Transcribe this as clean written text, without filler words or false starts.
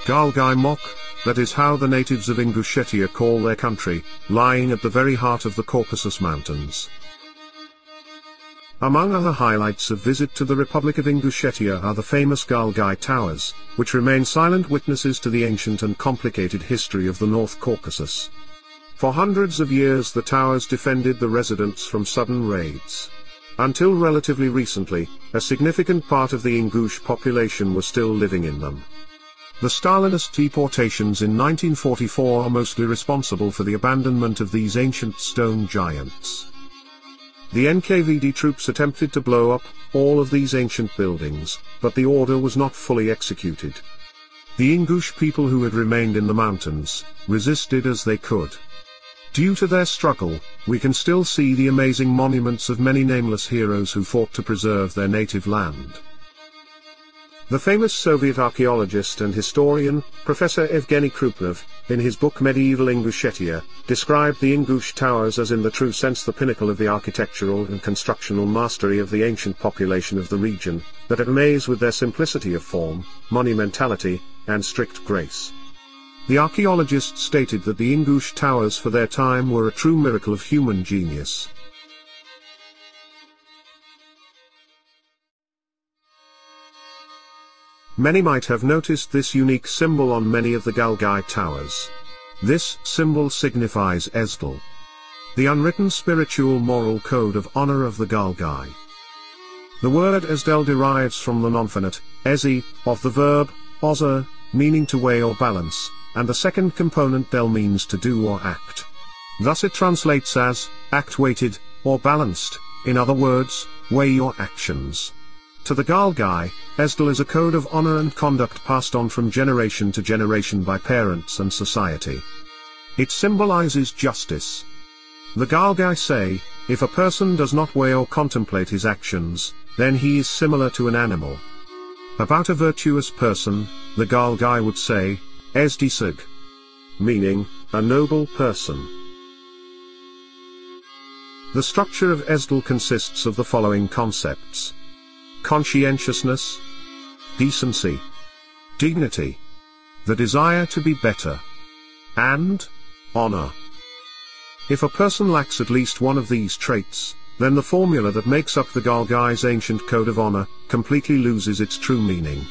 Г1алг1ай мохk, that is how the natives of Ingushetia call their country, lying at the very heart of the Caucasus Mountains. Among other highlights of visit to the Republic of Ingushetia are the famous Г1алг1ай towers, which remain silent witnesses to the ancient and complicated history of the North Caucasus. For hundreds of years the towers defended the residents from sudden raids. Until relatively recently, a significant part of the Ingush population was still living in them. The Stalinist deportations in 1944 are mostly responsible for the abandonment of these ancient stone giants. The NKVD troops attempted to blow up all of these ancient buildings, but the order was not fully executed. The Ingush people who had remained in the mountains resisted as they could. Due to their struggle, we can still see the amazing monuments of many nameless heroes who fought to preserve their native land. The famous Soviet archaeologist and historian, Professor Evgeny Krupnov, in his book Medieval Ingushetia, described the Ingush towers as in the true sense the pinnacle of the architectural and constructional mastery of the ancient population of the region, that amaze with their simplicity of form, monumentality, and strict grace. The archaeologist stated that the Ingush towers for their time were a true miracle of human genius. Many might have noticed this unique symbol on many of the Г1алг1ай towers. This symbol signifies Г1, the unwritten spiritual moral code of honor of the Г1алг1ай. The word Г1 derives from the nonfinite, ezi, of the verb, ozer, meaning to weigh or balance, and the second component del means to do or act. Thus it translates as, act weighted, or balanced, in other words, weigh your actions. To the Г1алг1ай, Г1 is a code of honor and conduct passed on from generation to generation by parents and society. It symbolizes justice. The Г1алг1ай say, if a person does not weigh or contemplate his actions, then he is similar to an animal. About a virtuous person, the Г1алг1ай would say, Г1, meaning, a noble person. The structure of Г1 consists of the following concepts: conscientiousness, decency, dignity, the desire to be better, and honor. If a person lacks at least one of these traits, then the formula that makes up the Г1алг1ай's ancient code of honor completely loses its true meaning.